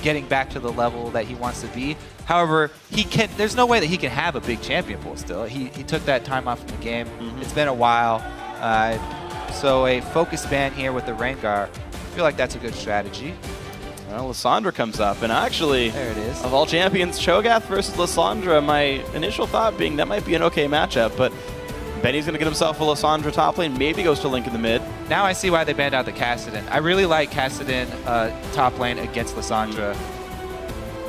getting back to the level that he wants to be. However, there's no way that he can have a big champion pool still. He took that time off from the game. It's been a while. So a focus ban here with the Rengar, I feel like that's a good strategy. Well, Lissandra comes up, and actually, there it is. Of all champions, Cho'Gath versus Lissandra, my initial thought being that might be an okay matchup, but Benny's going to get himself a Lissandra top lane, maybe goes to Link in the mid. Now I see why they banned out the Kassadin. I really like Kassadin top lane against Lissandra.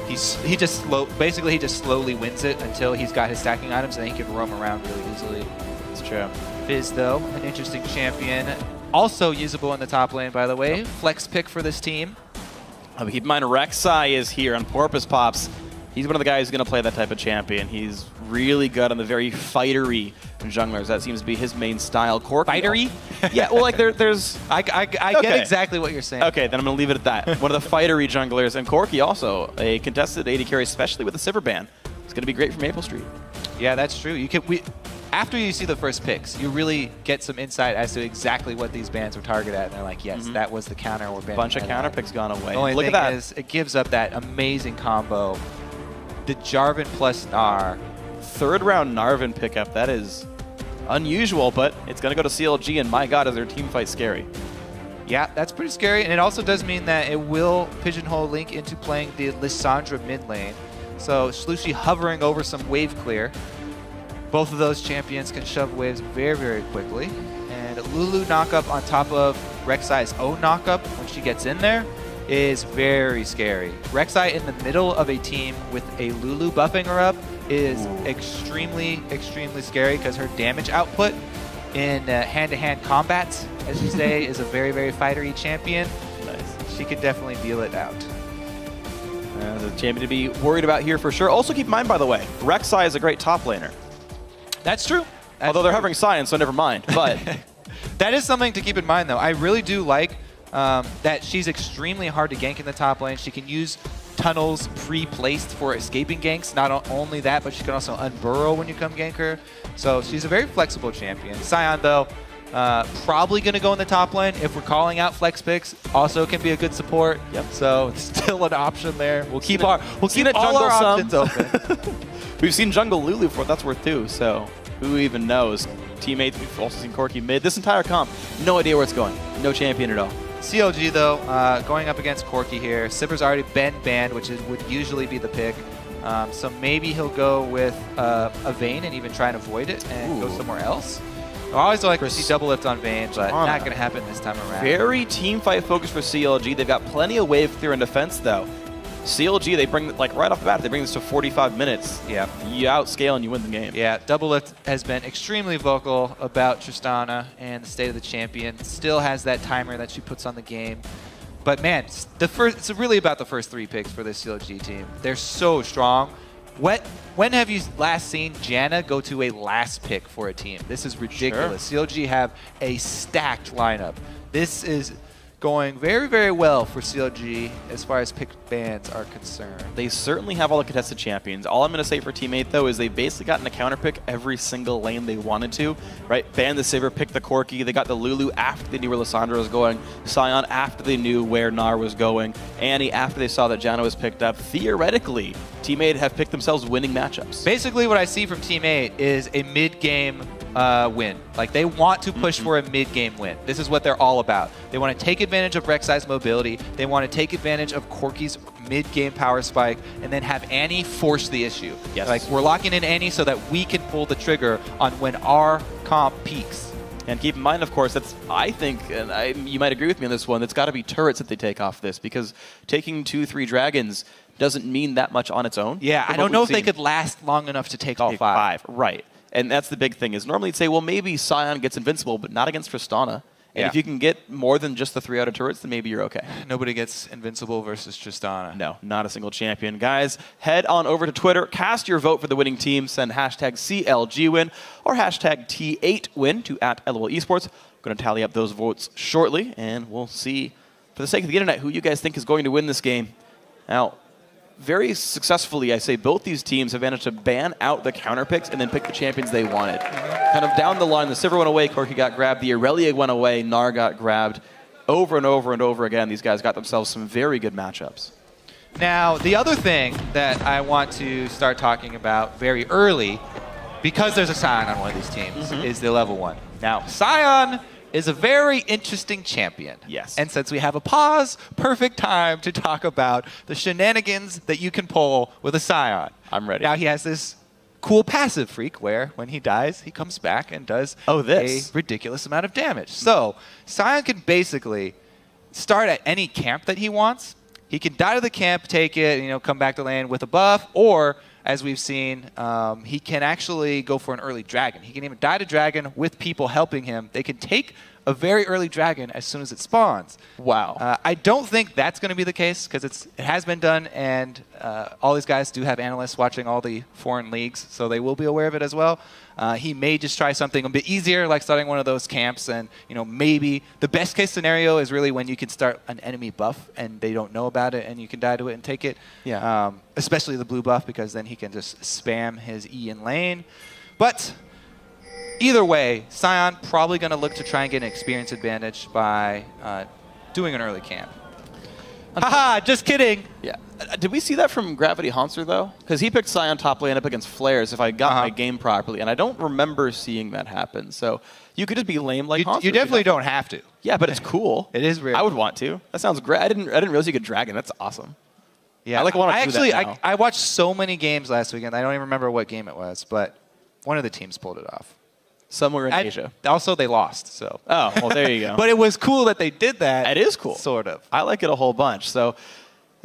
He just slowly wins it until he's got his stacking items, and then he can roam around really easily. It's true. Fizz, though, an interesting champion. Also usable in the top lane, by the way. Flex pick for this team. Keep in mind, Rek'Sai is here on PorpoisePops. He's one of the guys who's going to play that type of champion. He's really good on the very fightery junglers. That seems to be his main style. Corki. Fightery? Yeah, well, like there's... I get exactly what you're saying. Okay, then I'm going to leave it at that. One of the fightery junglers. And Corki also, a contested AD carry, especially with the Sivir ban. It's going to be great for maplestreet. Yeah, that's true. After you see the first picks, you really get some insight as to exactly what these bans were targeted at. And they're like, yes, that was the counter we're banning. Bunch of counter picks gone away. The only thing is, it gives up that amazing combo. The Jarvan plus Gnar. Third round Narvan pickup. That is unusual, but it's going to go to CLG, and my god, is their team fight scary. Yeah, that's pretty scary. And it also does mean that it will pigeonhole Link into playing the Lissandra mid lane. So Slooshi hovering over some wave clear. Both of those champions can shove waves very, very quickly. And Lulu knockup on top of Rek'Sai's own knockup when she gets in there is very scary. Rek'Sai in the middle of a team with a Lulu buffing her up is extremely, extremely scary because her damage output in hand-to-hand combats, as you say, is a very, very fightery champion. Nice. She could definitely deal it out. The champion to be worried about here for sure. Also keep in mind, by the way, Rek'Sai is a great top laner. That's true. Although they're hovering science, so never mind. But that is something to keep in mind, though. I really do like that she's extremely hard to gank in the top lane. She can use tunnels pre-placed for escaping ganks. Not only that, but she can also unburrow when you come gank her. So she's a very flexible champion. Sion, though, probably going to go in the top lane. If we're calling out flex picks, also can be a good support. Yep. So still an option there. We'll keep all our options open. We've seen jungle Lulu for what that's worth too, so who even knows? Teammates, we've also seen Corki mid. This entire comp, no idea where it's going. No champion at all. CLG, though, going up against Corki here. Sivir's already been banned, which would usually be the pick. So maybe he'll go with a Vayne and even try and avoid it and go somewhere else. I always like to see Doublelift on Vayne, but not going to happen this time around. Very team fight focused for CLG. They've got plenty of wave clear in defense, though. CLG, they bring, like right off the bat, they bring this to 45 minutes. Yeah. You outscale and you win the game. Yeah, Doublelift has been extremely vocal about Tristana and the state of the champion. Still has that timer that she puts on the game. But man, it's really about the first 3 picks for this CLG team. They're so strong. When have you last seen Janna go to a last pick for a team? This is ridiculous. Sure. CLG have a stacked lineup. This is going very, very well for CLG as far as pick bans are concerned. They certainly have all the contested champions. All I'm going to say for Team 8, though, is they basically gotten a counter pick every single lane they wanted to, right? Ban the Sivir, pick the Corki. They got the Lulu after they knew where Lissandra was going, Sion after they knew where Gnar was going, Annie after they saw that Janna was picked up. Theoretically, Team 8 have picked themselves winning matchups. Basically, what I see from Team 8 is a mid-game win. Like, they want to push for a mid-game win. This is what they're all about. They want to take advantage of Rek'Sai's mobility. They want to take advantage of Corki's mid-game power spike, and then have Annie force the issue. Yes. Like, we're locking in Annie so that we can pull the trigger on when our comp peaks. And keep in mind, of course, that's, I think, and you might agree with me on this one, that's got to be turrets that they take off this, because taking 2-3 dragons doesn't mean that much on its own. Yeah, I don't know if they could last long enough to take all 5. Right. And that's the big thing, is normally you'd say, well, maybe Sion gets invincible, but not against Tristana. And if you can get more than just the 3 outer turrets, then maybe you're okay. Nobody gets invincible versus Tristana. No, not a single champion. Guys, head on over to Twitter, cast your vote for the winning team, send hashtag CLGWin or hashtag T8Win to @LOLesports. I'm going to tally up those votes shortly, and we'll see, for the sake of the internet, who you guys think is going to win this game. Now, very successfully, I say, both these teams have managed to ban out the counter picks and then pick the champions they wanted. Kind of down the line, the Sivir went away, Corki got grabbed, the Irelia went away, Gnar got grabbed. Over and over and over again, these guys got themselves some very good matchups. Now, the other thing that I want to start talking about very early, because there's a Sion on one of these teams, is the level 1. Now, Sion is a very interesting champion. Yes. And since we have a pause, perfect time to talk about the shenanigans that you can pull with a Sion. I'm ready. Now, he has this cool passive Phreak where when he dies, he comes back and does a ridiculous amount of damage. So Sion can basically start at any camp that he wants. He can die to the camp, take it, and, come back to lane with a buff, or as we've seen, he can actually go for an early dragon. He can even die to dragon with people helping him. They can take a very early dragon as soon as it spawns. Wow. I don't think that's going to be the case because it has been done, and all these guys do have analysts watching all the foreign leagues, so they will be aware of it as well. He may just try something a bit easier, like starting one of those camps, and maybe the best case scenario is really when you can start an enemy buff and they don't know about it, and you can die to it and take it. Yeah. Especially the blue buff, because then he can just spam his E in lane. But either way, Sion probably going to look to try and get an experience advantage by doing an early camp. Haha, just kidding. Yeah. Did we see that from Gravity Haunter, though? Because he picked Sion top lane up against Flares, if I got my game properly, and I don't remember seeing that happen. So you could just be lame like Haunter. You definitely don't have to. Yeah, but it's cool. It is real. I would want to. That sounds great. I didn't realize you could dragon. That's awesome. Yeah, I watched so many games last weekend. I don't even remember what game it was, but one of the teams pulled it off. Somewhere in Asia. Also, they lost. So. Oh, well, there you go. But it was cool that they did that. It is cool. Sort of. I like it a whole bunch. So,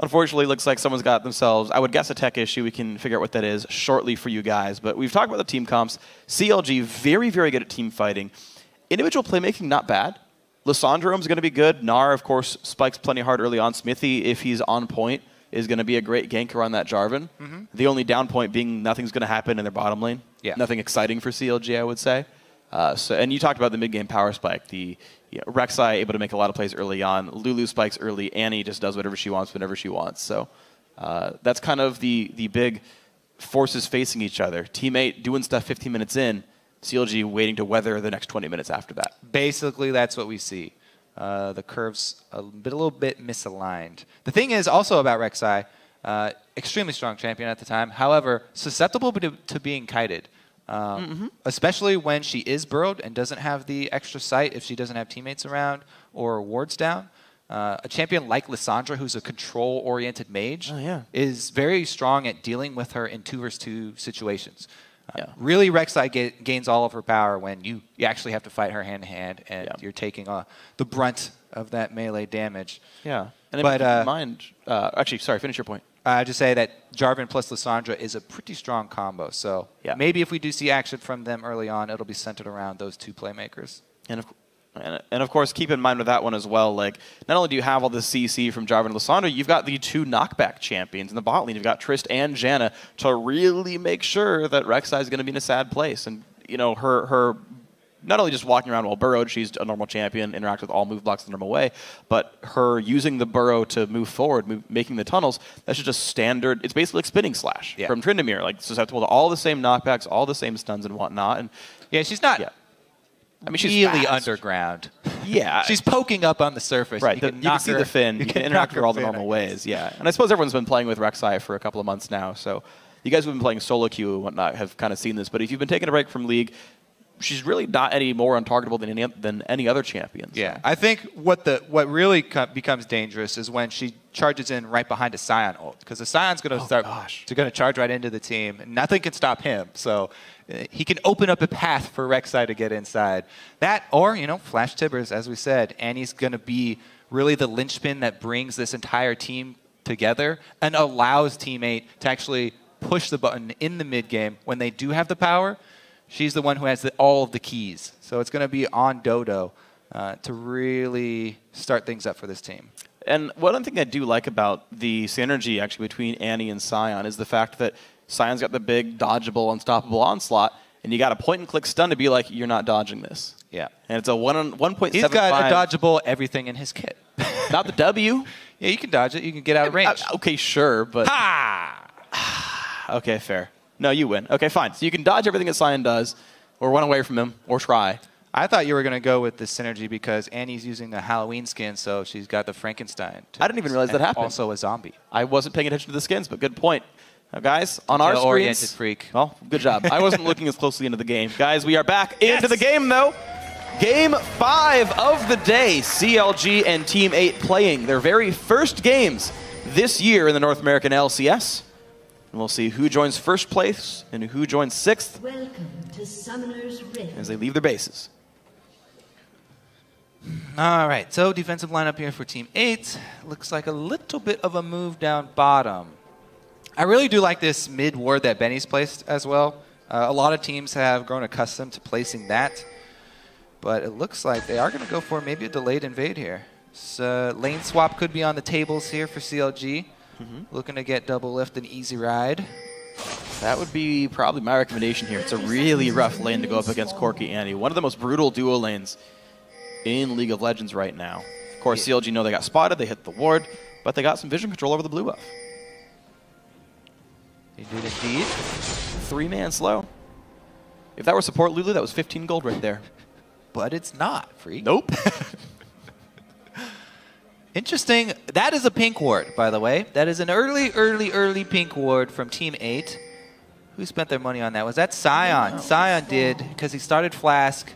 unfortunately, it looks like someone's got themselves, I would guess, a tech issue. We can figure out what that is shortly for you guys. But we've talked about the team comps. CLG, very, very good at team fighting. Individual playmaking, not bad. Lissandra is going to be good. Gnar, of course, spikes plenty hard early on. Xmithie, if he's on point, is going to be a great ganker on that Jarvan. The only down point being nothing's going to happen in their bottom lane. Yeah. Nothing exciting for CLG, I would say. And you talked about the mid-game power spike. The Rek'Sai able to make a lot of plays early on. Lulu spikes early. Annie just does whatever she wants whenever she wants. So that's kind of the big forces facing each other. Teammate doing stuff 15 minutes in. CLG waiting to weather the next 20 minutes after that. Basically, that's what we see. The curves a little bit misaligned. The thing is also about Rek'Sai, extremely strong champion at the time. However, susceptible to being kited. Especially when she is burrowed and doesn't have the extra sight if she doesn't have teammates around or wards down. A champion like Lissandra, who's a control-oriented mage, is very strong at dealing with her in 2v2 situations. Really, Rek'Sai gains all of her power when you actually have to fight her hand-to-hand, and you're taking the brunt of that melee damage. Yeah. And in mind, actually, sorry, finish your point. Just say that Jarvan plus Lissandra is a pretty strong combo. So maybe if we do see action from them early on, it'll be centered around those two playmakers. And of course, keep in mind with that one as well, like, not only do you have all the CC from Jarvan and Lissandra, you've got the two knockback champions in the bot lane. You've got Trist and Janna to really make sure that Rek'Sai is going to be in a sad place. And, her not only just walking around while burrowed, she's a normal champion, interacts with all move blocks the normal way, but her using the burrow to move forward, making the tunnels, that's just standard. It's basically like spinning slash from Tryndamere, like susceptible to all the same knockbacks, all the same stuns and whatnot. And she's not I mean, she's really underground. Yeah. She's poking up on the surface. Right. You can see the fin. You can interact with her all the normal ways. Yeah. And I suppose everyone's been playing with Rek'Sai for a couple of months now, so you guys who've been playing solo queue and whatnot have kind of seen this. But if you've been taking a break from League, she's really not any more untargetable than any other champion. So. Yeah, I think what really becomes dangerous is when she charges in right behind a Sion ult, because the Sion's going to charge right into the team, and nothing can stop him. So he can open up a path for Rek'Sai to get inside. That, or Flash Tibbers, as we said, Annie's going to be really the linchpin that brings this entire team together and allows teammate to actually push the button in the mid game when they do have the power. She's the one who has all of the keys. So it's going to be on Dodo to really start things up for this team. And one thing I do like about the synergy actually between Annie and Sion is the fact that Sion's got the big, dodgeable, unstoppable onslaught, and you got a point-and-click stun to be like, you're not dodging this. Yeah. And it's a 1.75. He's got a dodgeable everything in his kit. Not the W. Yeah, you can dodge it. You can get out of range. Okay, sure, but... Ha! Okay, fair. No, you win. Okay, fine. So you can dodge everything that Sion does, or run away from him, or try. I thought you were going to go with the synergy because Annie's using the Halloween skin, so she's got the Frankenstein. I didn't even realize that happened. Also a zombie. I wasn't paying attention to the skins, but good point. Now, guys, on our screens... Phreak. Well, good job. I wasn't looking as closely into the game. Guys, we are back into the game, though. Game 5 of the day. CLG and Team 8 playing their very first games this year in the North American LCS. And we'll see who joins first place and who joins 6th Welcome to Summoner's Rift as they leave their bases. All right, so defensive lineup here for Team 8. Looks like a little bit of a move down bottom. I really do like this mid ward that Benny's placed as well. A lot of teams have grown accustomed to placing that, but it looks like they are going to go for maybe a delayed invade here. So lane swap could be on the tables here for CLG. Looking to get Doublelift an easy ride. That would be probably my recommendation here. It's a really rough lane to go up against Corki Annie. One of the most brutal duo lanes in League of Legends right now. Of course, CLG know they got spotted, they hit the ward, but they got some vision control over the blue buff. They did indeed. 3-man slow. If that were support Lulu, that was 15 gold right there. But it's not, Phreak. Nope. Interesting. That is a pink ward, by the way. That is an early pink ward from Team 8. Who spent their money on that? Was that Sion? Sion did, because he started Flask.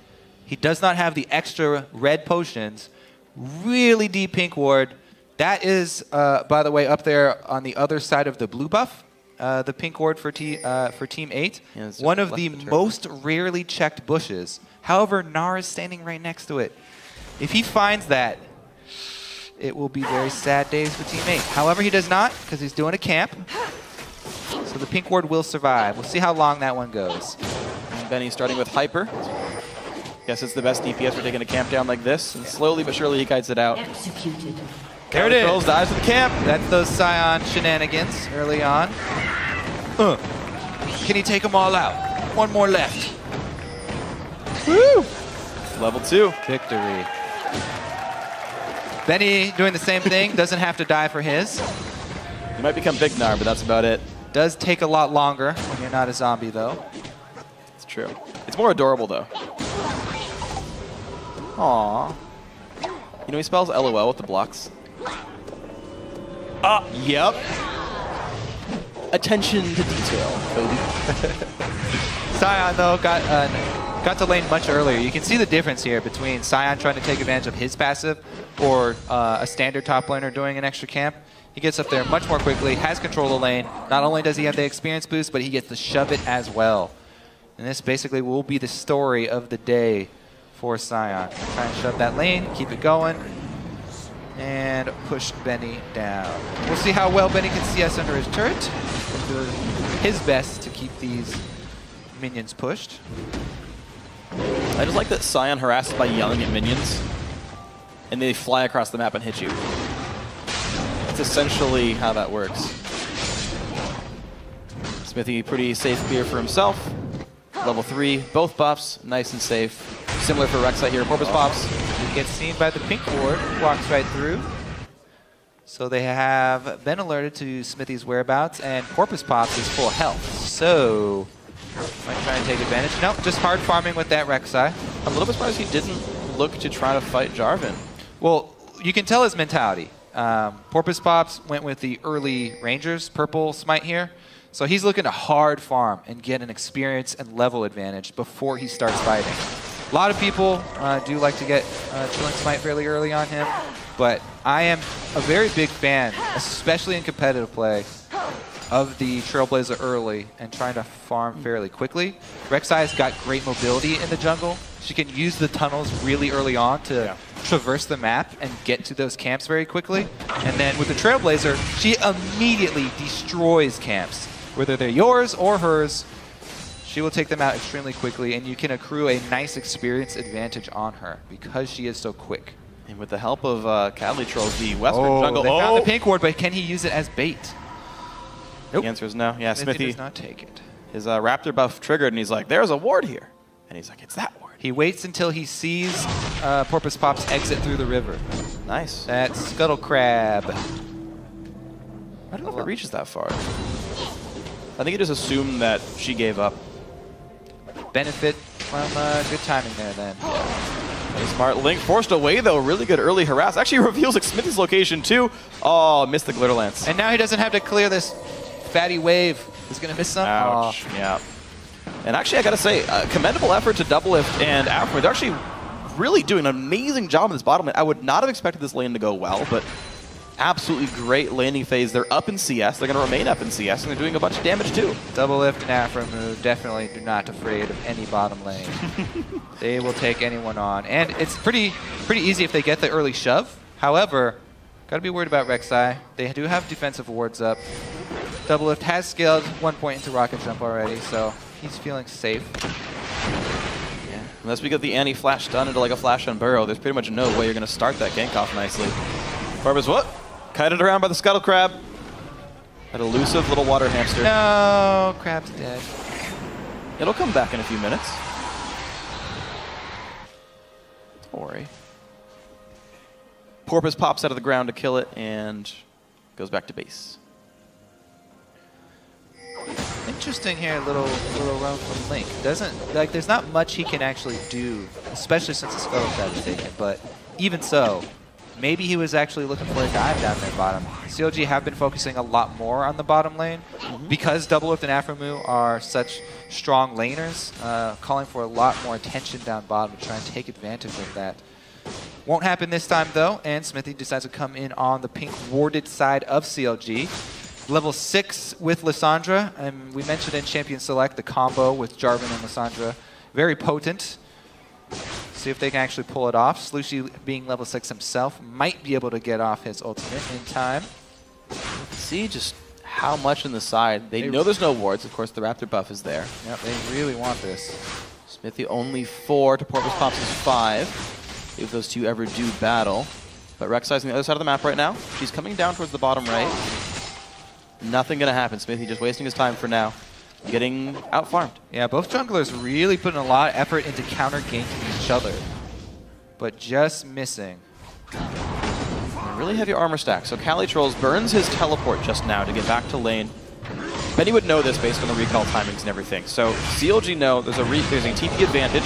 He does not have the extra red potions. Really deep pink ward. That is, by the way, up there on the other side of the blue buff. The pink ward for Team 8. Yeah, one of the most rarely checked bushes. However, Gnar is standing right next to it. If he finds that, it will be very sad days for Team 8. However, he does not, because he's doing a camp. So the pink ward will survive. We'll see how long that one goes. And Benny starting with Hyper. Guess it's the best DPS for taking a camp down like this. And slowly but surely he kites it out. executed. There it is. Dives to the camp. That's those Sion shenanigans early on. Can he take them all out? One more left. Woo! Level 2. Victory. Benny doing the same thing. Doesn't have to die for his. He might become Big Gnar, but that's about it. Does take a lot longer when you're not a zombie, though. It's true. It's more adorable, though. Aww. You know he spells LOL with the blocks. Yep. Attention to detail, Cody. Sion, though, got to lane much earlier. You can see the difference here between Sion trying to take advantage of his passive or a standard top laner doing an extra camp. He gets up there much more quickly, has control of the lane. Not only does he have the experience boost, but he gets to shove it as well. And this basically will be the story of the day for Sion. Try and shove that lane, keep it going, and push Benny down. We'll see how well Benny can CS under his turret. He'll do his best to keep these minions pushed. I just like that Sion harasses by yelling at minions, and they fly across the map and hit you. That's essentially how that works. Xmithie, pretty safe clear for himself. Level 3, both buffs, nice and safe. Similar for Rek'Sai here, PorpoisePops. He gets seen by the pink ward, walks right through. So they have been alerted to Xmithie's whereabouts, and PorpoisePops is full health. So might try and take advantage. Nope, just hard farming with that Rek'Sai. I'm a little bit surprised he didn't look to try to fight Jarvan. Well, you can tell his mentality. PorpoisePops went with the early Rangers purple smite here. So he's looking to hard farm and get an experience and level advantage before he starts fighting. A lot of people do like to get Chilling Smite fairly early on him, but I am a very big fan, especially in competitive play, of the Trailblazer early and trying to farm fairly quickly. Rek'Sai's got great mobility in the jungle. She can use the tunnels really early on to traverse the map and get to those camps very quickly. And then with the Trailblazer, she immediately destroys camps. Whether they're yours or hers, she will take them out extremely quickly, and you can accrue a nice experience advantage on her because she is so quick. And with the help of CaliTrolz, the Western jungle. They found the pink ward, but can he use it as bait? Nope. The answer is no. Yeah, Xmithie does not take it. His Raptor buff triggered, and he's like, there's a ward here. And he's like, it's that ward. He waits until he sees PorpoisePops exit through the river. Nice. That Scuttle Crab. I don't know if it reaches that far. I think he just assumed that she gave up. Benefit Good timing there then. Very smart. Link forced away though. Really good early harass. Actually reveals Xmithie's location too. Oh, missed the glitter lance. And now he doesn't have to clear this fatty wave. He's going to miss some. Ouch. Oh. Yeah. And actually, I got to say, commendable effort to Doublelift and Aphromoo. They're actually really doing an amazing job in this bottom lane. I would not have expected this lane to go well, but absolutely great laning phase. They're up in CS. They're going to remain up in CS, and they're doing a bunch of damage too. Doublelift and Aphromoo definitely do not afraid of any bottom lane. They will take anyone on. And it's pretty easy if they get the early shove. However, got to be worried about Rek'Sai. They do have defensive wards up. Doublelift has scaled 1 point into Rocket Jump already, so he's feeling safe. Yeah. Unless we get the anti-flash stun into like a flash on Burrow, there's pretty much no way you're going to start that gank off nicely. Barba's what? Kited around by the Scuttle Crab. That elusive little water hamster. No, Crab's dead. It'll come back in a few minutes. Don't worry. Porpoise pops out of the ground to kill it and goes back to base. Interesting here, little run from Link. There's not much he can actually do, especially since the Scuttle Crab is taken, but even so, maybe he was actually looking for a dive down there bottom. CLG have been focusing a lot more on the bottom lane because Doublelift and Aphromoo are such strong laners, calling for a lot more attention down bottom to try and take advantage of that. Won't happen this time though, and Xmithie decides to come in on the pink warded side of CLG. Level 6 with Lissandra, and we mentioned in Champion Select the combo with Jarvan and Lissandra. Very potent. See if they can actually pull it off. Slooshi, being level 6 himself, might be able to get off his ultimate in time. See just how much in the side. They know there's no wards. Of course, the Raptor buff is there. Yep, they really want this. Xmithie only 4 to PorpoisePops is 5. If those two ever do battle. But Rek'Sai's on the other side of the map right now. She's coming down towards the bottom right. Nothing going to happen. Xmithie just wasting his time for now. Getting out-farmed. Yeah, both junglers really putting a lot of effort into counter-ganking each other. But just missing. Really heavy armor stack. So CaliTrolz burns his teleport just now to get back to lane. Benny would know this based on the recall timings and everything. So CLG know there's a TP advantage.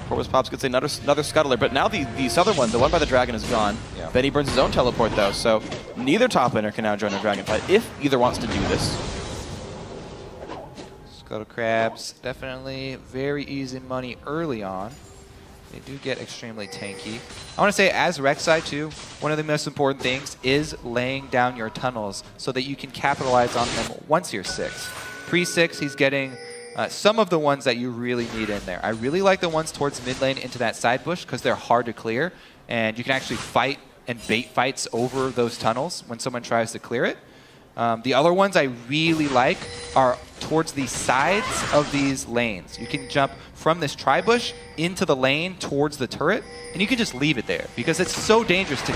PorpoisePops gets another scuttler, but now the southern one, the one by the dragon, is gone. Yeah. Benny burns his own teleport though, so neither top laner can now join the dragon fight if either wants to do this. Scuttle Crabs, definitely very easy money early on. They do get extremely tanky. I want to say, as Rek'Sai too, one of the most important things is laying down your tunnels so that you can capitalize on them once you're 6. Pre-6, he's getting some of the ones that you really need in there. I really like the ones towards mid lane into that side bush because they're hard to clear, and you can actually fight and bait fights over those tunnels when someone tries to clear it. The other ones I really like are towards the sides of these lanes. You can jump from this tri-bush into the lane towards the turret, and you can just leave it there because it's so dangerous to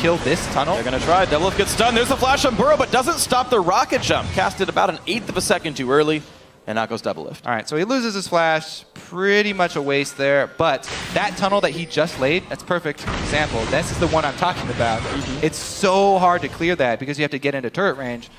kill this tunnel. They're going to try. Doublelift gets stunned. There's the flash on Burrow, but doesn't stop the rocket jump. Casted about an 1/8 of a second too early. And out goes Doublelift. All right, so he loses his flash. Pretty much a waste there. But that tunnel that he just laid, that's a perfect example. This is the one I'm talking about. It's so hard to clear that because you have to get into turret range.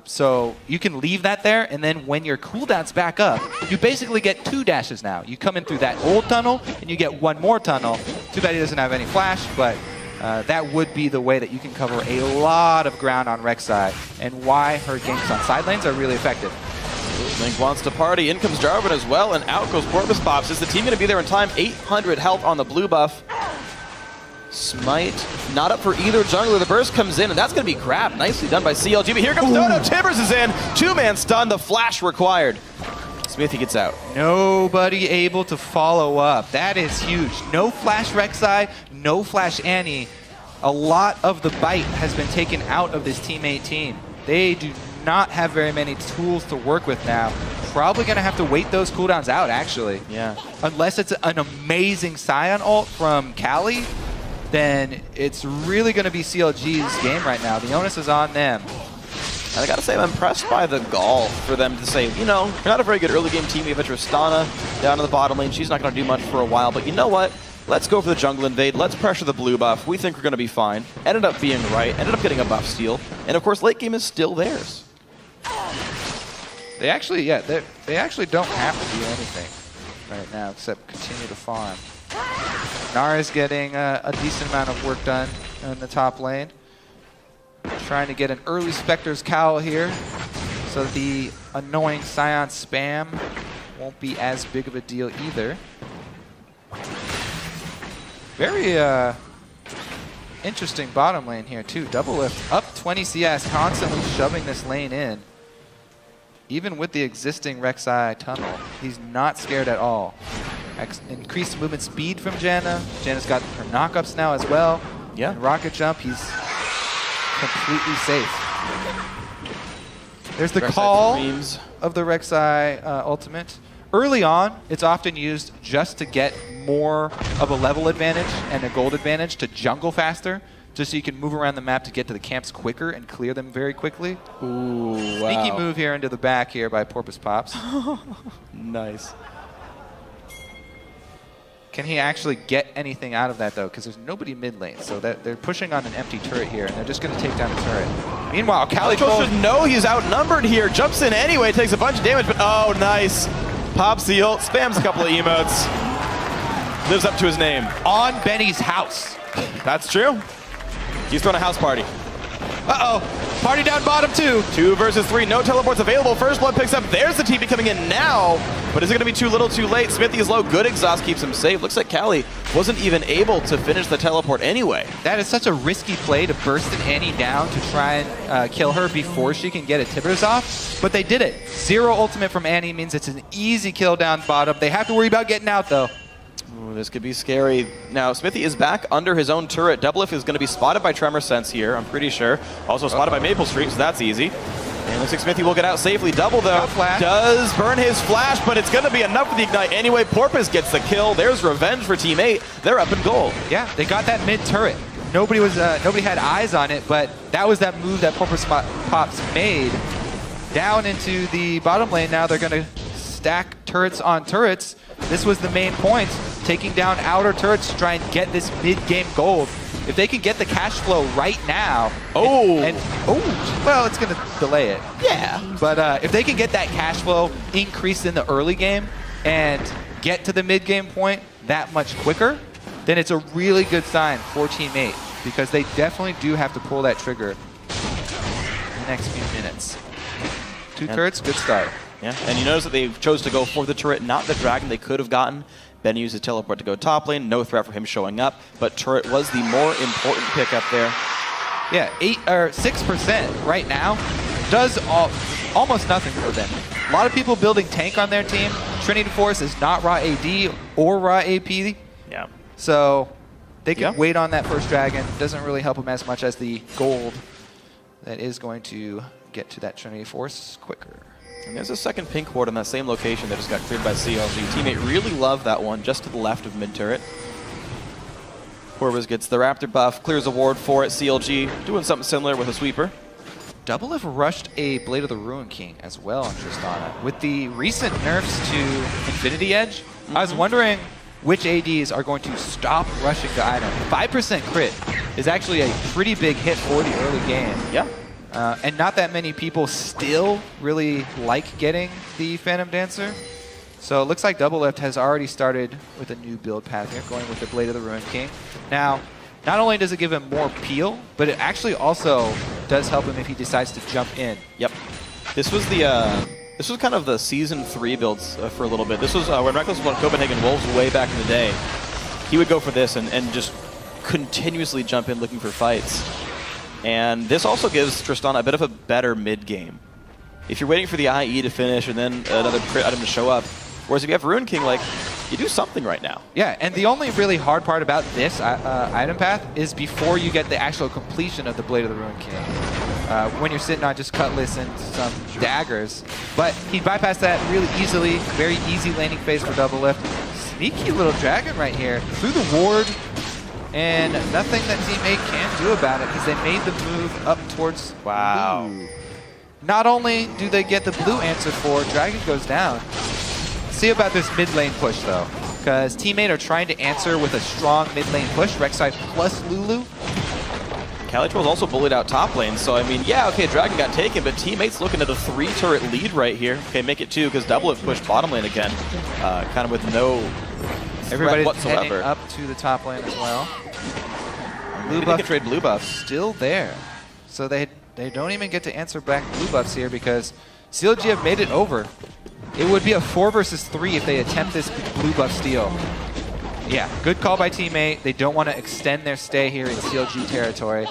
So you can leave that there, and then when your cooldown's back up, you basically get 2 dashes now. You come in through that old tunnel, and you get 1 more tunnel. Too bad he doesn't have any flash, but that would be the way that you can cover a lot of ground on Rek'Sai, and why her ganks on side lanes are really effective. Link wants to party. In comes Jarvan as well, and out goes PorpoisePops. Is the team going to be there in time? 800 health on the blue buff. Smite not up for either jungler. The burst comes in, and that's going to be grabbed. Nicely done by CLG, but here comes Dodo. Timbers is in. 2-man stun. The flash required. Xmithie gets out. Nobody able to follow up. That is huge. No flash Rek'Sai, no flash Annie. A lot of the bite has been taken out of this Team 8 team. They do not have very many tools to work with now. Probably going to have to wait those cooldowns out, actually. Yeah. Unless it's an amazing Sion ult from Cali, then it's really going to be CLG's game right now. The onus is on them. And I got to say, I'm impressed by the gall for them to say, you know, you're not a very good early game team. We have a Tristana down in the bottom lane. She's not going to do much for a while, but you know what? Let's go for the jungle invade. Let's pressure the blue buff. We think we're going to be fine. Ended up being right. Ended up getting a buff steal. And of course, late game is still theirs. They actually, yeah, they actually don't have to do anything. right now, except continue to farm. Gnar is getting a decent amount of work done in the top lane. Trying to get an early Spectre's Cowl here, so the annoying Sion spam won't be as big of a deal either. Very interesting bottom lane here too. Doublelift up 20 CS, constantly shoving this lane in. Even with the existing Rek'Sai tunnel, he's not scared at all. Increased movement speed from Janna. Janna's got her knockups now as well. Yeah. And rocket jump, he's completely safe. There's the call of the Rek'Sai ultimate. Early on, it's often used just to get more of a level advantage and a gold advantage to jungle faster, just so you can move around the map to get to the camps quicker and clear them very quickly. Ooh, Sneaky move here into the back here by PorpoisePops. Nice. Can he actually get anything out of that, though? Because there's nobody mid lane, so that they're pushing on an empty turret here, and they're just going to take down the turret. Meanwhile, CaliTrolz should know he's outnumbered here. Jumps in anyway, takes a bunch of damage, but oh, nice. Pops the ult, spams a couple of emotes. Lives up to his name. On Benny's house. That's true. He's throwing a house party. Uh-oh. Party down bottom, too. 2 versus 3. No teleports available. First blood picks up. There's the TP coming in now. But is it going to be too little too late? Xmithie is low. Good exhaust keeps him safe. Looks like Cali wasn't even able to finish the teleport anyway. That is such a risky play to burst an Annie down to try and kill her before she can get a Tibbers off. But they did it. 0 ultimate from Annie means it's an easy kill down bottom. They have to worry about getting out, though. Ooh, this could be scary. Now, Xmithie is back under his own turret. Doublelift is going to be spotted by Tremor Sense here, I'm pretty sure. Also spotted by maplestreet, so that's easy. And looks like Xmithie will get out safely. Double, though, does burn his flash, but it's going to be enough for the ignite anyway. Porpoise gets the kill. There's revenge for Team 8. They're up in gold. Yeah, they got that mid turret. Nobody had eyes on it, but that was that move that PorpoisePops made. Down into the bottom lane now. They're going to stack turrets on turrets. This was the main point, taking down outer turrets to try and get this mid-game gold. If they can get the cash flow right now, well, it's going to delay it. Yeah. But if they can get that cash flow increased in the early game and get to the mid-game point that much quicker, then it's a really good sign for Team 8, because they definitely do have to pull that trigger in the next few minutes. 2 turrets, good start. Yeah, and you notice that they chose to go for the turret, not the dragon they could have gotten. Ben used his teleport to go top lane, no threat for him showing up, but turret was the more important pick up there. Yeah, 6% right now does almost nothing for them. A lot of people building tank on their team. Trinity Force is not raw AD or raw AP. Yeah. So they can wait on that first dragon. Doesn't really help them as much as the gold that is going to get to that Trinity Force quicker. And there's a second pink ward on that same location that just got cleared by CLG. Teammate really loved that one, just to the left of mid-turret. Porpoise gets the Raptor buff, clears a ward for it. CLG doing something similar with a sweeper. Doublelift rushed a Blade of the Ruin King as well on Tristana. With the recent nerfs to Infinity Edge, I was wondering which ADs are going to stop rushing the item. 5% crit is actually a pretty big hit for the early game. Yeah. And not that many people still really like getting the Phantom Dancer. So it looks like Doublelift has already started with a new build path here, going with the Blade of the Ruin King. Now, not only does it give him more peel, but it actually also does help him if he decides to jump in. Yep. This was the this was kind of the Season 3 builds for a little bit. This was when Reckless was on Copenhagen Wolves way back in the day. He would go for this and just continuously jump in looking for fights. And this also gives Tristana a bit of a better mid-game. If you're waiting for the IE to finish and then another crit item to show up, whereas if you have Ruin King, like, you do something right now. Yeah, and the only really hard part about this item path is before you get the actual completion of the Blade of the Ruin King. When you're sitting on just Cutlass and some daggers. But he bypassed that really easily. Very easy laning phase for Doublelift. Sneaky little dragon right here. Through the ward. And nothing that Team 8 can do about it because they made the move up towards Blue. Not only do they get the blue answer for, Dragon goes down. See about this mid lane push though, because Team 8 are trying to answer with a strong mid lane push. Rek'Sai plus Lulu. CaliTrolz also bullied out top lane, so I mean, yeah, okay, Dragon got taken, but teammates looking at a 3-turret lead right here. Okay, make it 2 because Doublelift pushed bottom lane again, kind of with no Everybody's whatsoever. heading up to the top lane as well. Blue buff trade blue buff. Still there. So they don't even get to answer back blue buffs here because CLG have made it over. It would be a 4 versus 3 if they attempt this blue buff steal. Yeah, good call by teammate. They don't want to extend their stay here in CLG territory.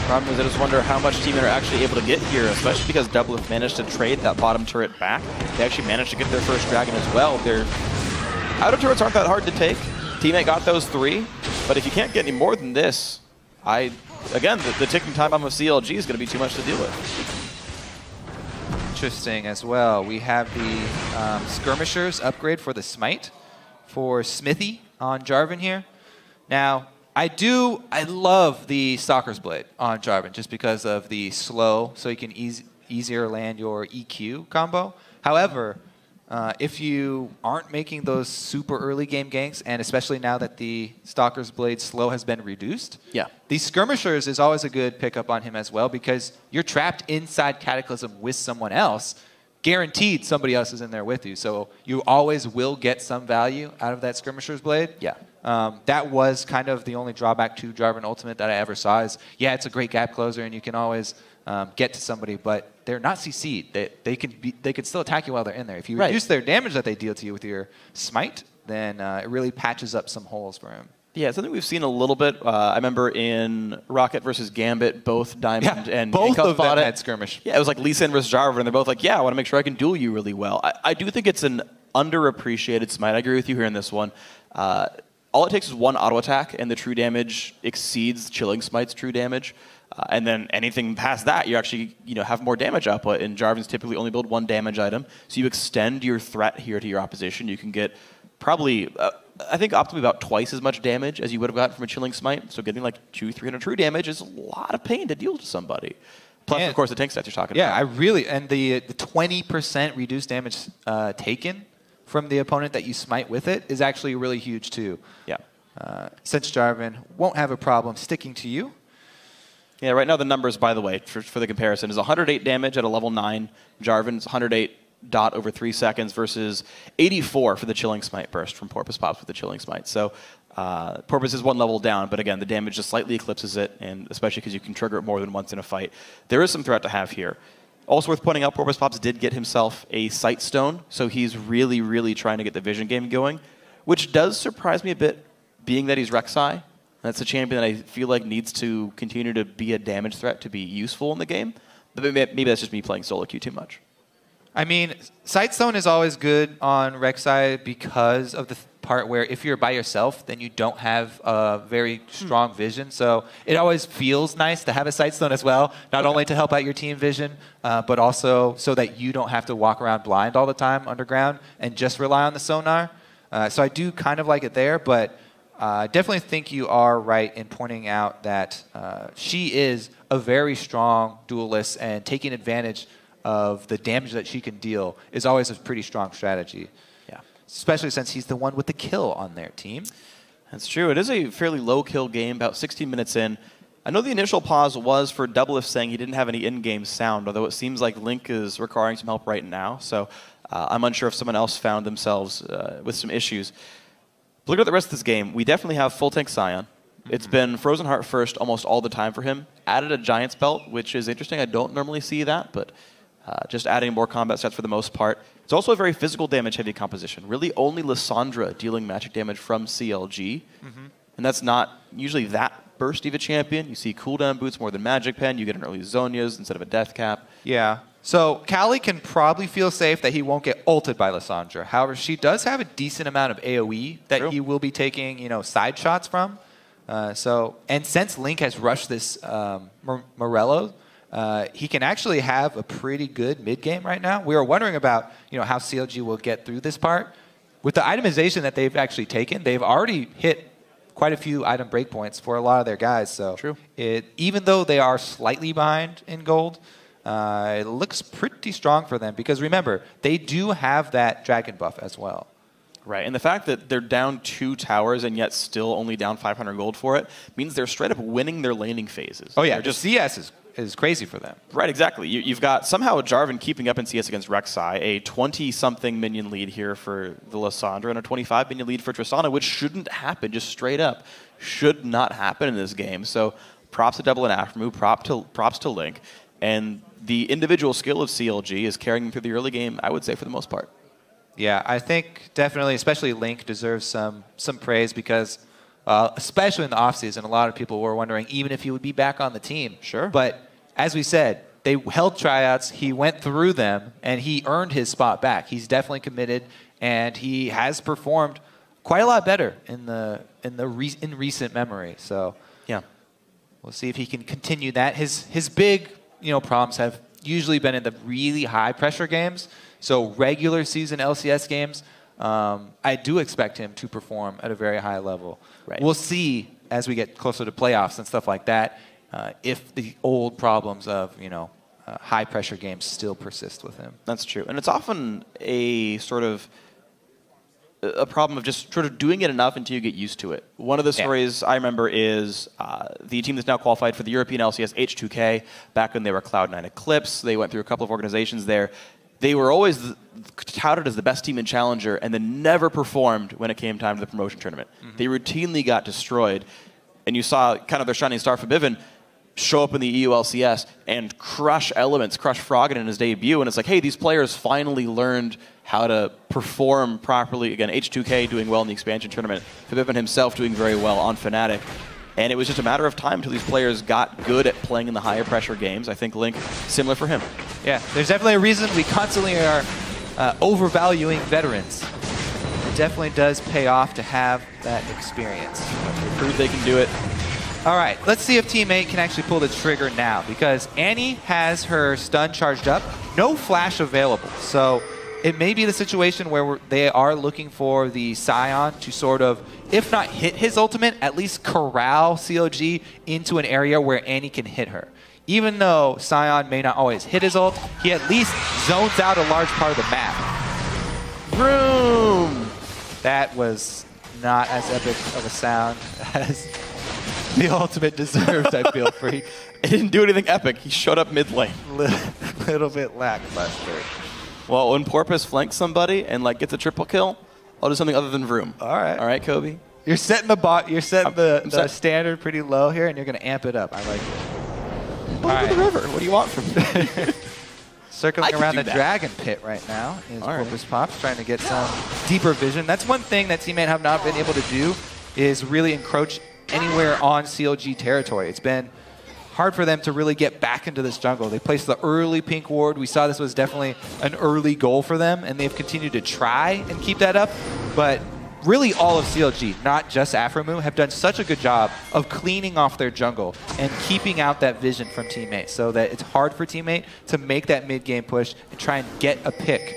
Problem is I just wonder how much teammates are actually able to get here, especially because Doublelift managed to trade that bottom turret back. They actually managed to get their first dragon as well. Their outer turrets aren't that hard to take. Teammate got those 3, but if you can't get any more than this, again, the ticking time bomb of CLG is going to be too much to deal with. Interesting as well. We have the Skirmishers upgrade for the Smite for Xmithie on Jarvan here. Now, I love the Stalker's Blade on Jarvan just because of the slow, so you can easier land your EQ combo. However, if you aren't making those super early game ganks, and especially now that the Stalker's Blade slow has been reduced, yeah, the Skirmishers is always a good pickup on him as well because you're trapped inside Cataclysm with someone else. Guaranteed somebody else is in there with you. So you always will get some value out of that Skirmisher's Blade. Yeah. That was kind of the only drawback to Jarvan Ultimate that I ever saw is, yeah, it's a great gap closer and you can always get to somebody, but they're not CC'd. They could still attack you while they're in there. If you reduce their damage that they deal to you with your Smite, then it really patches up some holes for him. Yeah, something we've seen a little bit. I remember in Rocket versus Gambit, both Diamond and both Cup of them had skirmish. Yeah, it was like Lissandra versus Jarvan, and they're both like, yeah, I want to make sure I can duel you really well. I do think it's an underappreciated Smite. I agree with you here in this one. All it takes is one auto attack, and the true damage exceeds Chilling Smite's true damage. And then anything past that, you actually have more damage output. And Jarvan's typically only build 1 damage item, so you extend your threat here to your opposition. You can get probably, I think, optimally about twice as much damage as you would have gotten from a Chilling Smite. So getting like 200-300 true damage is a lot of pain to deal to somebody. Plus, of course, the tank stats you're talking about. Yeah, and the 20% reduced damage taken from the opponent that you smite with it is actually really huge too. Yeah. Since Jarvan won't have a problem sticking to you. Yeah, right now the numbers, by the way, for the comparison, is 108 damage at a level 9. Jarvan's 108 dot over 3 seconds versus 84 for the Chilling Smite burst from PorpoisePops with the Chilling Smite. So Porpoise is 1 level down, but again, the damage just slightly eclipses it, and especially because you can trigger it more than once in a fight. There is some threat to have here. Also worth pointing out, PorpoisePops did get himself a Sight Stone, so he's really, really trying to get the vision game going, which does surprise me a bit, being that he's Rek'Sai. That's a champion that I feel like needs to continue to be a damage threat to be useful in the game. But maybe that's just me playing solo queue too much. I mean, Sightstone is always good on Rek'Sai because of the part where if you're by yourself, then you don't have a very strong vision. So it always feels nice to have a Sightstone as well, not only to help out your team vision, but also so that you don't have to walk around blind all the time underground and just rely on the sonar. So I do kind of like it there, but I definitely think you are right in pointing out that she is a very strong duelist, and taking advantage of the damage that she can deal is always a pretty strong strategy. Yeah, especially since he's the one with the kill on their team. That's true. It is a fairly low kill game, about 16 minutes in. I know the initial pause was for Doublelift saying he didn't have any in-game sound, although it seems like Link is requiring some help right now. So I'm unsure if someone else found themselves with some issues. But look at the rest of this game. We definitely have full tank Sion. It's been Frozen Heart first almost all the time for him. Added a Giant's Belt, which is interesting. I don't normally see that, but just adding more combat stats for the most part. It's also a very physical damage heavy composition. Really only Lissandra dealing magic damage from CLG. And that's not usually that bursty of a champion. You see cooldown boots more than Magic Pen. You get an early Zonias instead of a Death Cap. Yeah. So Cali can probably feel safe that he won't get ulted by Lissandra. However, she does have a decent amount of AoE that he will be taking, side shots from. And since Link has rushed this Morello, he can actually have a pretty good mid game right now. We were wondering about how CLG will get through this part. With the itemization that they've actually taken, they've already hit quite a few item breakpoints for a lot of their guys. So even though they are slightly behind in gold, it looks pretty strong for them because remember, they do have that dragon buff as well. Right, and the fact that they're down 2 towers and yet still only down 500 gold for it means they're straight up winning their laning phases. Oh yeah, just CS is crazy for them. Right, exactly. You've got somehow Jarvan keeping up in CS against Rek'Sai, a 20-something minion lead here for the Lissandra, and a 25 minion lead for Tristana, which shouldn't happen, just straight up. Should not happen in this game. So props to Double and Aphromoo, props to Link, and the individual skill of CLG is carrying them through the early game, I would say, for the most part. Yeah, I think definitely, especially Link deserves some praise because, especially in the offseason, a lot of people were wondering even if he would be back on the team. Sure. But as we said, they held tryouts, he went through them, and he earned his spot back. He's definitely committed, and he has performed quite a lot better in recent memory. So yeah, we'll see if he can continue that. His big problems have usually been in the really high pressure games. So regular season LCS games, I do expect him to perform at a very high level. Right. We'll see as we get closer to playoffs and stuff like that if the old problems of high pressure games still persist with him. That's true, and it's often a sort of a problem of just sort of doing it enough until you get used to it. One of the stories I remember is the team that's now qualified for the European LCS, H2K, back when they were Cloud9 Eclipse. They went through a couple of organizations there. They were always touted as the best team in Challenger and then never performed when it came time to the promotion tournament. Mm-hmm. They routinely got destroyed. And you saw kind of their shining star, Forbidden, show up in the EU LCS and crush Elements, crush Froggen in his debut. And it's like, hey, these players finally learned how to perform properly. Again, H2K doing well in the expansion tournament. Forbidden himself doing very well on Fnatic. And it was just a matter of time until these players got good at playing in the higher pressure games. I think Link, similar for him. Yeah, there's definitely a reason we constantly are overvaluing veterans. It definitely does pay off to have that experience. They prove they can do it. All right, let's see if Team 8 can actually pull the trigger now, because Annie has her stun charged up, no flash available. So it may be the situation where they are looking for the Sion to sort of, if not hit his ultimate, at least corral CLG into an area where Annie can hit her. Even though Sion may not always hit his ult, he at least zones out a large part of the map. Vroom! That was not as epic of a sound as the ultimate deserves, I feel, Phreak. It didn't do anything epic. He showed up mid lane. Little bit lackluster. Well, when Porpoise flanks somebody and gets a triple kill, I'll do something other than Vroom. All right. All right, Kobe. You're setting the standard pretty low here, and you're going to amp it up. I like it. Over the river. What do you want from me? Circling around the dragon pit right now is PorpoisePops trying to get some deeper vision. That's one thing that Team 8 have not been able to do, is really encroach anywhere on CLG territory. It's been hard for them to really get back into this jungle. They placed the early pink ward. We saw this was definitely an early goal for them, and they've continued to try and keep that up. But really all of CLG, not just Aphromoo, have done such a good job of cleaning off their jungle and keeping out that vision from Team 8 so that it's hard for Team 8 to make that mid-game push and try and get a pick.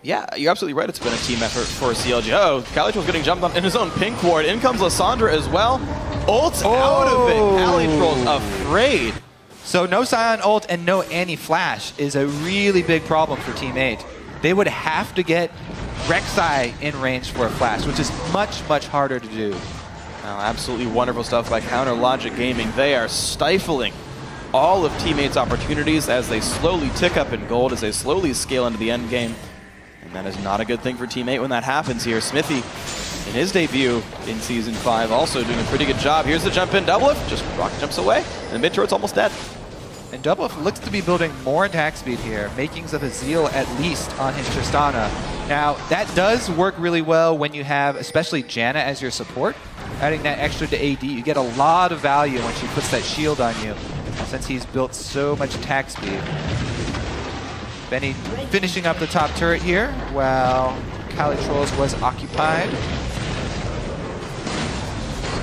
Yeah, you're absolutely right. It's been a team effort for CLG. Oh, CaliTrolz getting jumped on in his own pink ward. In comes Lissandra as well. Ult's out of it. CaliTrolz afraid. So no Sion ult and no Annie flash is a really big problem for Team 8. They would have to get Rek'Sai in range for a flash, which is much, much harder to do. Oh, absolutely wonderful stuff by Counter Logic Gaming. They are stifling all of Team 8's opportunities as they slowly tick up in gold, as they slowly scale into the end game. And that is not a good thing for Team 8 when that happens here. Xmithie, in his debut in Season 5, also doing a pretty good job. Here's the jump in. Doublelift just rocket jumps away, and mid turret's almost dead. And Doublelift looks to be building more attack speed here, makings of a Zeal at least on his Tristana. Now, that does work really well when you have especially Janna as your support. Adding that extra to AD, you get a lot of value when she puts that shield on you, since he's built so much attack speed. Benny finishing up the top turret here while CaliTrolz was occupied.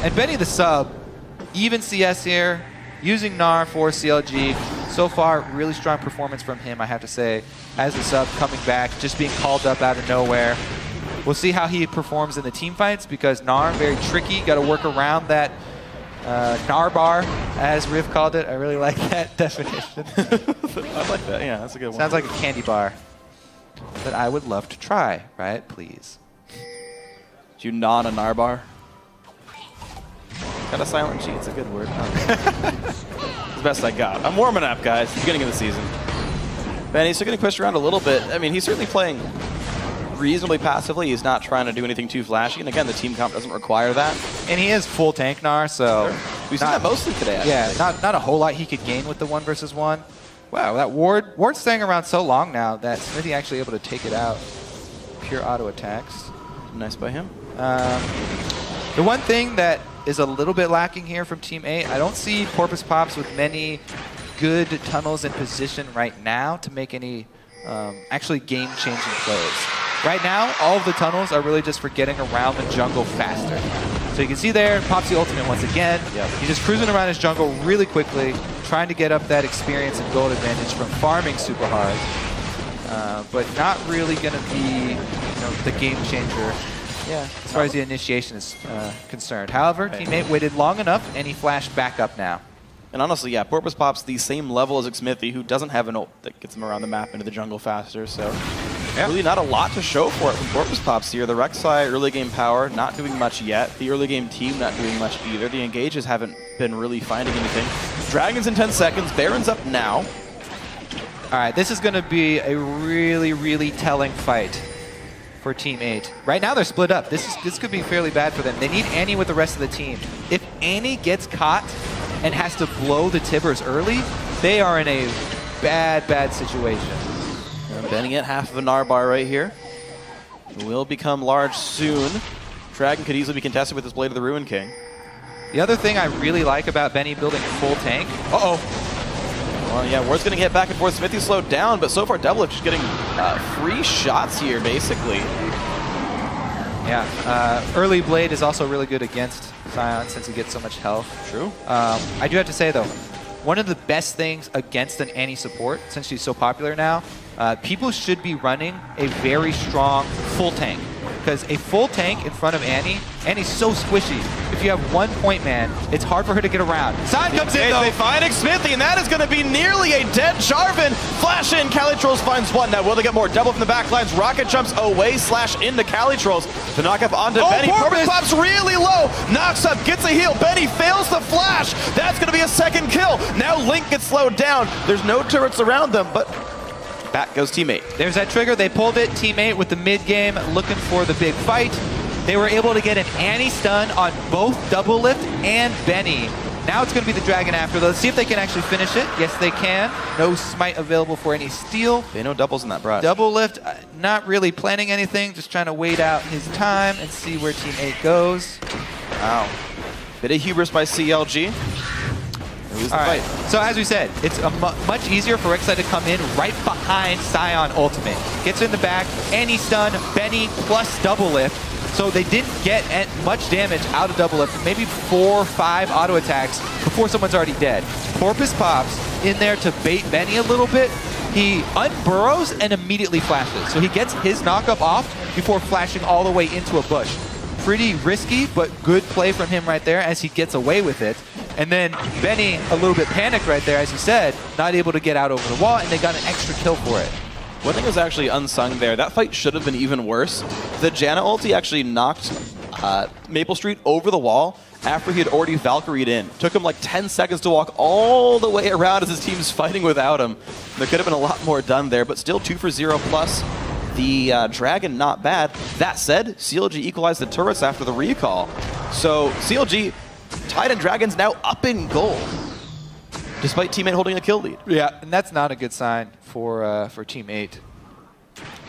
And Benny the sub, even CS here, using Gnar for CLG. So far, really strong performance from him, I have to say. As a sub coming back, just being called up out of nowhere. We'll see how he performs in the team fights, because Gnar, very tricky, got to work around that Gnar bar, as Riv called it. I really like that definition. I like that, yeah, that's a good one. Sounds like a candy bar that I would love to try, right? Please. Do you gnaw on a Gnar? Got a silent G, it's a good word. It's the best I got. I'm warming up, guys. Beginning of the season. Benny's still getting pushed around a little bit. I mean, he's certainly playing reasonably passively. He's not trying to do anything too flashy. And again, the team comp doesn't require that. And he is full tank Gnar, so... Sure. We've seen that mostly today, actually. Yeah, not a whole lot he could gain with the 1 versus 1. Wow, that Ward's staying around so long now that Xmithie actually able to take it out. Pure auto attacks. Nice by him. The one thing that is a little bit lacking here from Team 8, I don't see PorpoisePops with many good tunnels in position right now to make any actually game-changing plays. Right now, all of the tunnels are really just for getting around the jungle faster. So you can see there, pops the ultimate once again. Yep. He's just cruising around his jungle really quickly, trying to get up that experience and gold advantage from farming super hard. But not really going to be the game changer as far as the initiation is concerned. However, Team 8 waited long enough, and he flashed back up now. And honestly, yeah, PorpoisePops the same level as Xmithie, who doesn't have an ult that gets him around the map into the jungle faster. So really not a lot to show for it from PorpoisePops here. The Rek'Sai early game power not doing much yet. The early game team not doing much either. The engages haven't been really finding anything. Dragons in 10 seconds. Baron's up now. All right, this is going to be a really, really telling fight for Team 8. Right now they're split up. This could be fairly bad for them. They need Annie with the rest of the team. If Annie gets caught and has to blow the Tibbers early, they are in a bad, bad situation. And Benny at half of a Gnar right here. Will become large soon. Dragon could easily be contested with his Blade of the Ruin King. The other thing I really like about Benny building full tank... Uh-oh. Well, yeah, Ward's going to get back and forth. Xmithie slowed down, but so far Doublelift just getting free shots here, basically. Yeah, early Blade is also really good against Sion since he gets so much health. True. I do have to say, though, one of the best things against an Annie support, since she's so popular now, people should be running a very strong full tank. Because a full tank in front of Annie's so squishy. If you have 1 point man, it's hard for her to get around. Sion comes in, though. They find Xmithie, and that is going to be nearly a dead Jarvan. Flash in, CaliTrolz finds one. Now, will they get more? Double from the back lines. Rocket jumps away, slash into CaliTrolz. The knock up onto Benny. PorpoisePops really low. Knocks up, gets a heal. Benny fails the flash. That's going to be a second kill. Now Link gets slowed down. There's no turrets around them, but back goes Team 8. There's that trigger. They pulled it. Team 8 with the mid-game looking for the big fight. They were able to get an Annie stun on both Doublelift and Benny. Now it's going to be the Dragon after. Let's see if they can actually finish it. Yes, they can. No smite available for any steal. They know doubles in that brush. Doublelift not really planning anything, just trying to wait out his time and see where Team 8 goes. Wow. Bit of hubris by CLG. All right, so as we said, it's much easier for Rek'Sai to come in right behind Sion ultimate. Gets in the back, Annie stun, Benny plus Doublelift. So they didn't get much damage out of Doublelift, maybe 4 or 5 auto attacks before someone's already dead. PorpoisePops in there to bait Benny a little bit. He unburrows and immediately flashes. So he gets his knockup off before flashing all the way into a bush. Pretty risky, but good play from him right there as he gets away with it. And then Benny, a little bit panicked right there, as you said, not able to get out over the wall, and they got an extra kill for it. One thing was actually unsung there. That fight should have been even worse. The Janna ulti actually knocked maplestreet over the wall after he had already Valkyried in. Took him like 10 seconds to walk all the way around as his team's fighting without him. There could have been a lot more done there, but still 2 for 0 plus. The Dragon, not bad. That said, CLG equalized the turrets after the recall. So CLG, Tide and Dragon's now up in gold, despite Team 8 holding a kill lead. Yeah, and that's not a good sign for Team 8.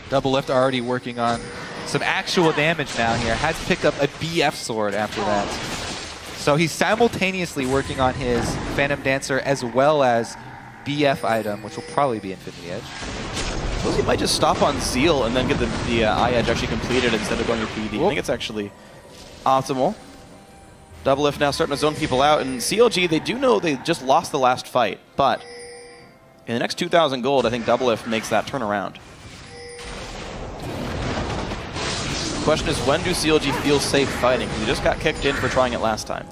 Doublelift already working on some actual damage now here. Has picked up a BF sword after that. So he's simultaneously working on his Phantom Dancer as well as BF item, which will probably be Infinity Edge. I suppose he might just stop on Zeal and then get the Eye Edge actually completed instead of going to PD. I think it's actually optimal. Doublelift now starting to zone people out, and CLG, they do know they just lost the last fight, but in the next 2,000 gold, I think Doublelift makes that turnaround. The question is, when do CLG feel safe fighting? Because he just got kicked in for trying it last time.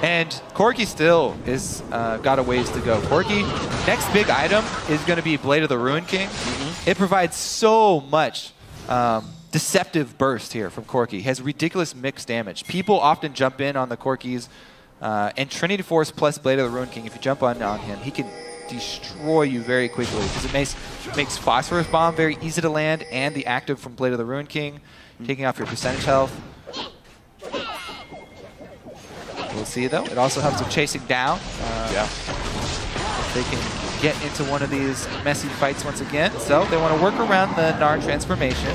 And Corki still is got a ways to go. Corki, next big item is going to be Blade of the Ruin King. It provides so much deceptive burst here from Corki. He has ridiculous mixed damage. People often jump in on the Corkis, and Trinity Force plus Blade of the Ruin King, if you jump on him, he can destroy you very quickly because it makes Phosphorus Bomb very easy to land, and the active from Blade of the Ruin King, taking off your percentage health. We'll see, though. It also helps with chasing down. If they can get into one of these messy fights once again. So they want to work around the Gnar transformation.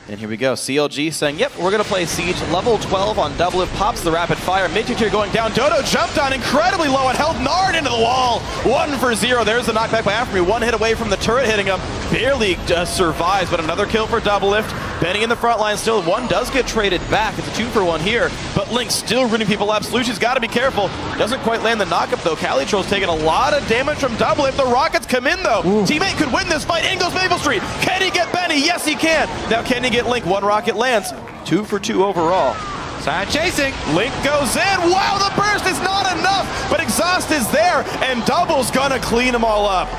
And here we go. CLG saying, yep, we're going to play Siege. Level 12 on Doublelift. Pops the rapid fire. Mid-tier going down. Dodo jumped on incredibly low and held Gnar into the wall. 1-for-0. There's the knockback by Aphromoo. One hit away from the turret hitting him. Barely survives, but another kill for Doublelift. Benny in the front line still. One does get traded back. It's a 2-for-1 here, but Link still rooting people up. Slooshi's got to be careful. Doesn't quite land the knockup, though. CaliTrolz taking a lot of damage from Doublelift. The Rockets come in, though. Ooh. Teammate could win this fight. In goes maplestreet. Can he get Benny? Yes, he can. Now, can he get Link? One rocket lands. 2-for-2 overall. Sion chasing. Link goes in. Wow, the burst is not enough, but Exhaust is there, and Double's gonna clean them all up.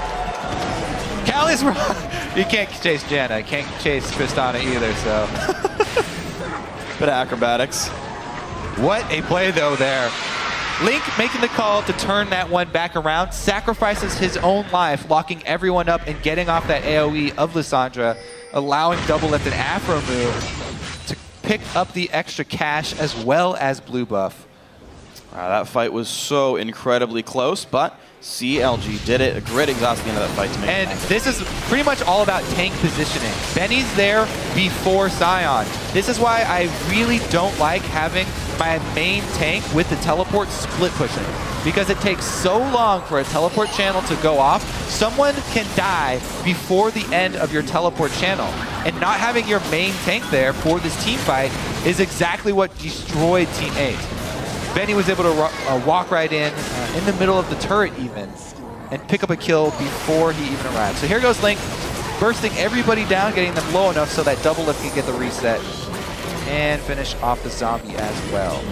Cali's you can't chase Janna. Can't chase Tristana either, so. Bit of acrobatics. What a play, though, there. Link making the call to turn that one back around, sacrifices his own life, locking everyone up and getting off that AoE of Lissandra, allowing Doublelift and Aphromoo to pick up the extra cash as well as blue buff. That fight was so incredibly close, but CLG did it. A great exhaust at the end of that fight to make And this is pretty much all about tank positioning. Benny's there before Sion. This is why I really don't like having my main tank with the teleport split pushing, because it takes so long for a teleport channel to go off. Someone can die before the end of your teleport channel, and not having your main tank there for this team fight is exactly what destroyed Team 8. Benny was able to walk right in the middle of the turret even, and pick up a kill before he even arrived. So here goes Link, bursting everybody down, getting them low enough so that Doublelift can get the reset and finish off the zombie as well.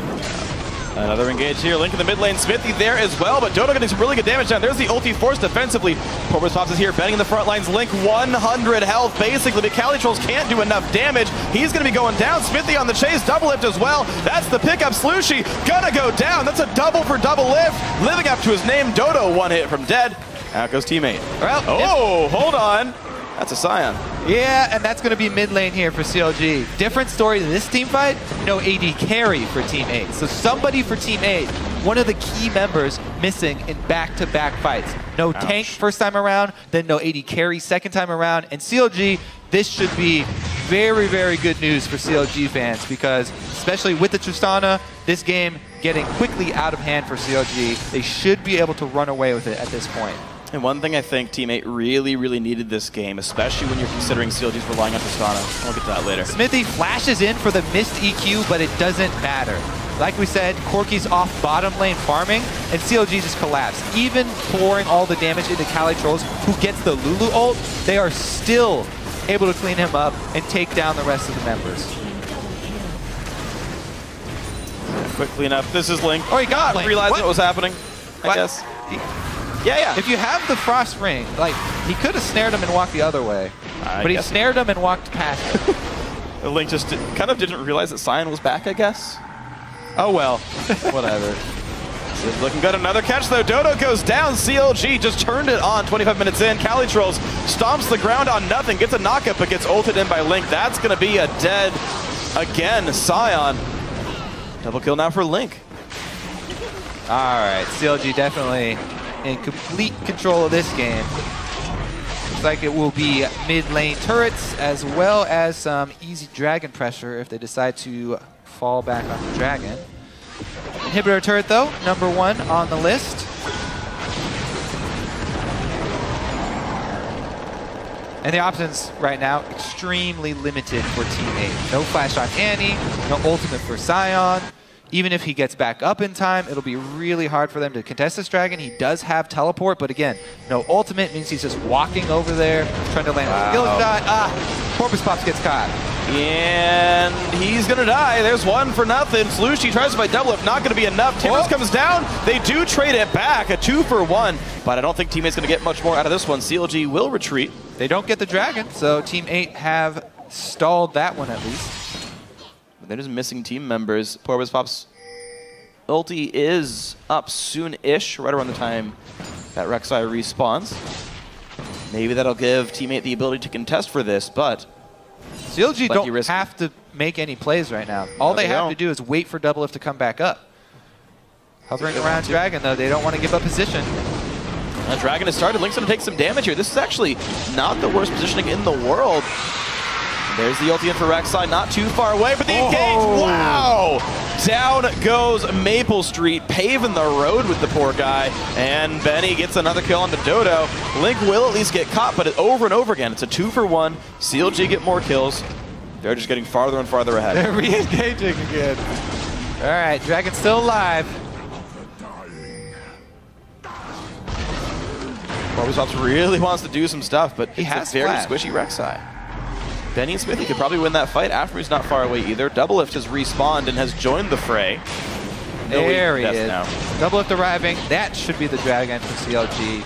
Another engage here. Link in the mid lane. Xmithie there as well, but Dodo getting some really good damage down. There's the ulti force defensively. PorpoisePops is here, betting in the front lines. Link 100 health basically, but CaliTrolz can't do enough damage. He's going to be going down. Xmithie on the chase. Doublelift as well. That's the pickup. Slooshi gonna go down. That's a double for Doublelift. Living up to his name. Dodo one hit from dead. Out goes teammate. Well, hold on. That's a Sion. Yeah, and that's going to be mid lane here for CLG. Different story to this team fight, no AD carry for Team 8. So somebody for Team 8, one of the key members missing in back-to-back fights. No tank first time around, then no AD carry second time around. And CLG, this should be very, very good news for CLG fans, because especially with the Tristana, this game getting quickly out of hand for CLG, they should be able to run away with it at this point. And one thing I think Team 8 really, really needed this game, especially when you're considering CLG's relying on Tristana. We'll get to that later. Xmithie flashes in for the missed EQ, but it doesn't matter. Like we said, Corki's off bottom lane farming, and CLG just collapsed. Even pouring all the damage into CaliTrolz, who gets the Lulu ult, they are still able to clean him up and take down the rest of the members. Quick cleanup. This is Link. Oh, he got Link. Realized what was happening, I guess. Yeah. If you have the Frost Ring, like, he could have snared him and walked the other way. But he snared him and walked past him. Link just kind of didn't realize that Sion was back, I guess. Oh, well. Whatever. It's looking good. Another catch, though. Dodo goes down. CLG just turned it on 25 minutes in. CaliTrolz stomps the ground on nothing, gets a knockup, but gets ulted in by Link. That's going to be a dead, again, Sion. Double kill now for Link. All right, CLG definitely in complete control of this game. Looks like it will be mid lane turrets as well as some easy dragon pressure if they decide to fall back on the dragon. Inhibitor turret though, #1 on the list. And the options right now, extremely limited for Team 8. No flash on Annie, no ultimate for Sion. Even if he gets back up in time, it'll be really hard for them to contest this dragon. He does have teleport, but again, no ultimate means he's just walking over there, trying to land a skill shot. PorpoisePops gets caught. And he's gonna die. There's one for nothing. Slooshi tries to fight Doublelift, not gonna be enough. Timbers comes down. They do trade it back, a 2-for-1. But I don't think Team 8's gonna get much more out of this one. CLG will retreat. They don't get the dragon, so Team 8 have stalled that one at least. But they're just missing team members. PorpoisePops ulti is up soon-ish, right around the time that Rek'Sai respawns. Maybe that'll give Team 8 the ability to contest for this, but CLG don't have to make any plays right now. All they have to do is wait for Doublelift to come back up. Hovering around Dragon, though, they don't want to give up position. Dragon has started. Link's going to take some damage here. This is actually not the worst positioning in the world. There's the ulti in for Rek'Sai, not too far away, but the engage, wow! Down goes maplestreet, paving the road with the poor guy, and Benny gets another kill on the Dodo. Link will at least get caught, but over and over again, it's a 2-for-1. CLG get more kills. They're just getting farther and farther ahead. They're re-engaging again. All right, Dragon's still alive. PorpoisePops really wants to do some stuff, but he has a very squishy Rek'Sai. Benny and Xmithie could probably win that fight. Aphromoo's not far away either. Doublelift has respawned and has joined the fray. There he is. Now. Doublelift arriving. That should be the dragon for CLG.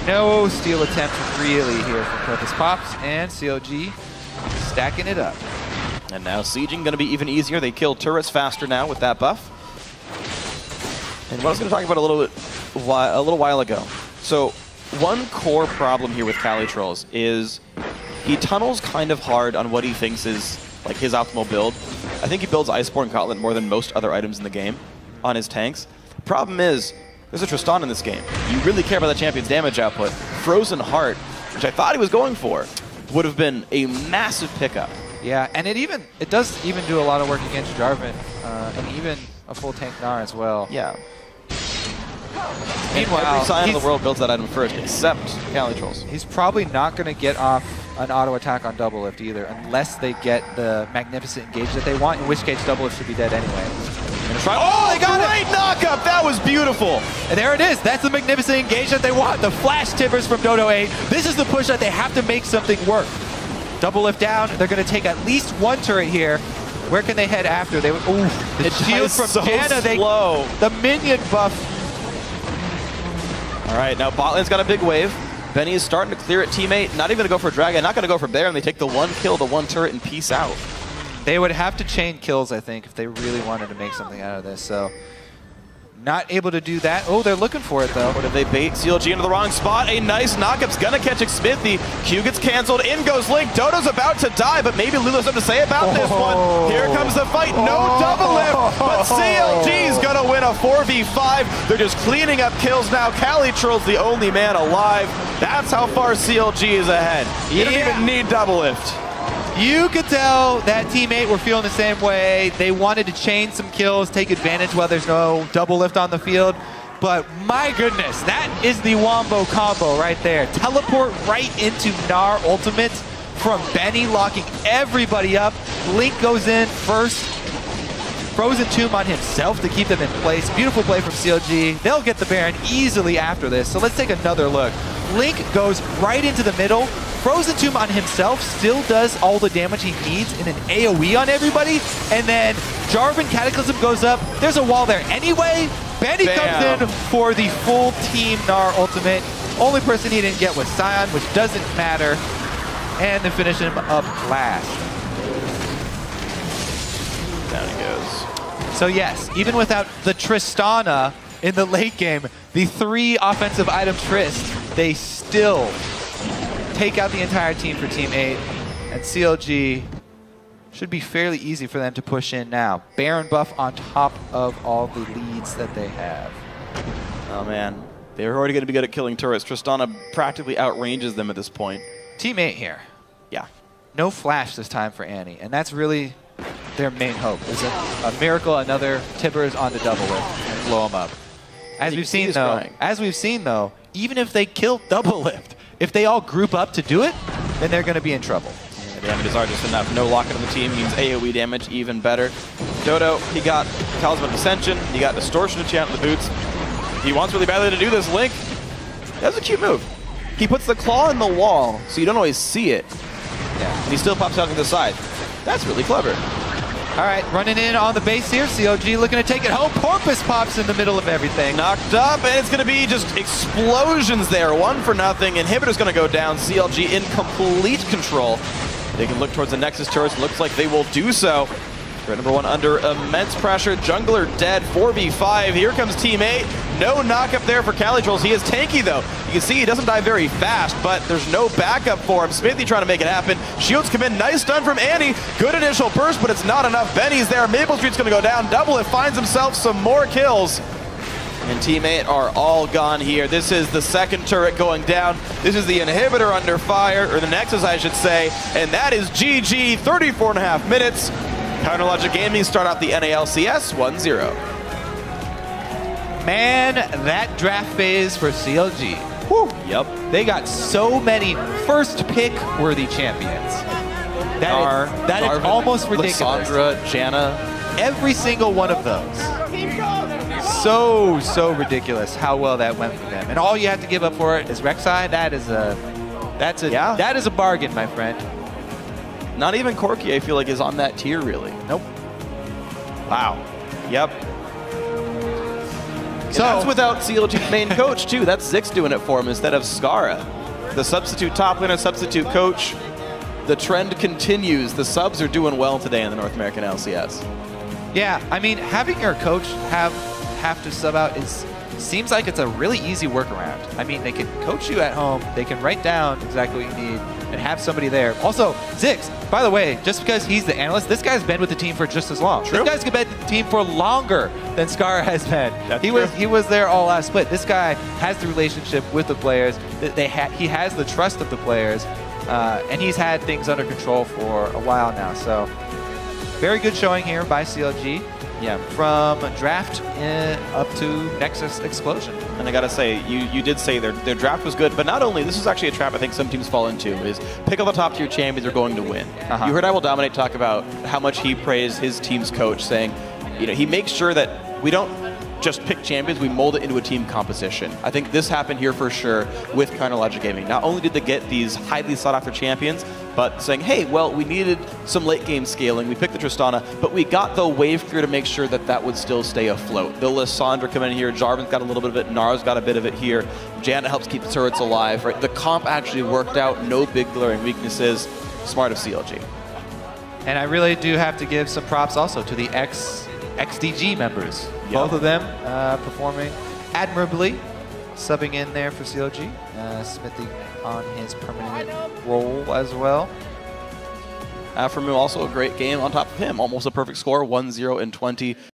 No steal attempt really here from PorpoisePops, and CLG stacking it up. And now sieging going to be even easier. They kill turrets faster now with that buff. And what I was going to talk about a little while ago. So one core problem here with CaliTrolz is he tunnels kind of hard on what he thinks is like his optimal build. I think he builds Iceborne Gauntlet more than most other items in the game on his tanks. Problem is, there's a Tristana in this game. You really care about the champion's damage output. Frozen Heart, which I thought he was going for, would have been a massive pickup. Yeah, and it does even do a lot of work against Jarvan, and even a full tank Gnar as well. Yeah. Meanwhile, every sign in the world builds that item first, except CaliTrolz. He's probably not going to get off an auto attack on Doublelift either, unless they get the magnificent engage that they want, in which case Doublelift should be dead anyway. Oh, they got it! Knockup! That was beautiful! And there it is. That's the magnificent engage that they want. The flash timbers from Dodo 8. This is the push that they have to make something work. Doublelift down. They're going to take at least one turret here. Where can they head after? They the shield from Janna. The minion buff. All right, now bot lane's got a big wave. Benny is starting to clear it. Teammate not even going to go for Dragon, not going to go for Baron. They take the one kill, the one turret, and peace out. They would have to chain kills, I think, if they really wanted to make something out of this. So, not able to do that. Oh, they're looking for it, though. Or did they bait CLG into the wrong spot? A nice knockup's going to catch Xmithie. Q gets canceled. In goes Link. Dodo's about to die, but maybe Lulu has something to say about this one. Here comes the fight. No Doublelift, but CLG's going to win a 4v5. They're just cleaning up kills now. CaliTrolz the only man alive. That's how far CLG is ahead. You don't even need Doublelift. You could tell that Team 8 were feeling the same way. They wanted to chain some kills, take advantage while there's no Doublelift on the field. But my goodness, that is the wombo combo right there. Teleport right into Gnar ultimate from Benny, locking everybody up. Link goes in first. Frozen Tomb on himself to keep them in place. Beautiful play from CLG. They'll get the Baron easily after this. So let's take another look. Link goes right into the middle. Frozen Tomb on himself still does all the damage he needs in an AoE on everybody. And then Jarvan Cataclysm goes up. There's a wall there anyway. Benny comes in for the full team Gnar ultimate. Only person he didn't get was Sion, which doesn't matter. And then finish him up last. Down he goes. So yes, even without the Tristana in the late game, the 3 offensive item Trist, they still take out the entire team for Team 8. And CLG should be fairly easy for them to push in now. Baron buff on top of all the leads that they have. Oh man, they're already going to be good at killing turrets. Tristana practically outranges them at this point. Team 8 here. Yeah. No flash this time for Annie, and that's really their main hope. Is a miracle, another Tibbers on the Doublelift and blow them up. As we've seen though, even if they kill Doublelift, if they all group up to do it, then they're going to be in trouble. Yeah, the damages are just enough. No lock-in on the team means AoE damage even better. Dodo, he got Talisman of Ascension, he got Distortion Enchant in the boots. He wants really badly to do this. Link, that's a cute move. He puts the claw in the wall, so you don't always see it. Yeah. And he still pops out to the side. That's really clever. All right, running in on the base here. CLG looking to take it home. PorpoisePops in the middle of everything. Knocked up, and it's going to be just explosions there. 1 for nothing. Inhibitor's going to go down. CLG in complete control. They can look towards the Nexus turrets. Looks like they will do so. Threat number 1 under immense pressure. Jungler dead. 4v5. Here comes Team 8. No knock-up there for CaliTrolz. He is tanky, though. You can see he doesn't die very fast, but there's no backup for him. Xmithie trying to make it happen. Shields come in. Nice stun from Annie. Good initial burst, but it's not enough. Benny's there. maplestreet's going to go down. Doublelift finds himself some more kills. And Team 8 are all gone here. This is the second turret going down. This is the inhibitor under fire, or the Nexus, I should say. And that is GG. 34.5 minutes. CaliTrolz Gaming start out the NALCS 1-0. Man, that draft phase for CLG. Whew. Yep. They got so many first pick worthy champions. That is almost ridiculous. Lissandra, Janna. Every single one of those. So ridiculous how well that went for them. And all you have to give up for it is Rek'Sai. That is a bargain, my friend. Not even Corki, I feel like, is on that tier, really. Nope. Wow. Yep. So that's without CLG's main coach, too. That's Zix doing it for him instead of Skara. The substitute top laner, substitute coach. The trend continues. The subs are doing well today in the North American LCS. Yeah, I mean, having your coach have to sub out seems like it's a really easy workaround. I mean, they can coach you at home, they can write down exactly what you need, and have somebody there. Also, Zix, by the way, just because he's the analyst, this guy's been with the team for just as long. True. This guy's been with the team for longer than Scar has been. That's he was there all last split. This guy has the relationship with the players. He has the trust of the players, and he's had things under control for a while now. So, very good showing here by CLG. Yeah, from draft up to Nexus Explosion. And I gotta say, you did say their draft was good, but not only, this is actually a trap I think some teams fall into, is pick all the top tier champions are going to win. You heard I Will Dominate talk about how much he praised his team's coach, saying, you know, he makes sure that we don't just pick champions, we mold it into a team composition. I think this happened here for sure with CaliTrolz Gaming. Not only did they get these highly sought after champions, but saying, hey, well, we needed some late game scaling. We picked the Tristana, but we got the wave clear to make sure that that would still stay afloat. The Lissandra come in here. Jarvan's got a little bit of it. Gnar's got a bit of it here. Janna helps keep the turrets alive. Right? The comp actually worked out. No big glaring weaknesses. Smart of CLG. And I really do have to give some props also to the XDG members. Yep. Both of them performing admirably, subbing in there for CLG. Xmithie on his permanent role as well. Aphromoo also a great game on top of him. Almost a perfect score, 1-0 in 20.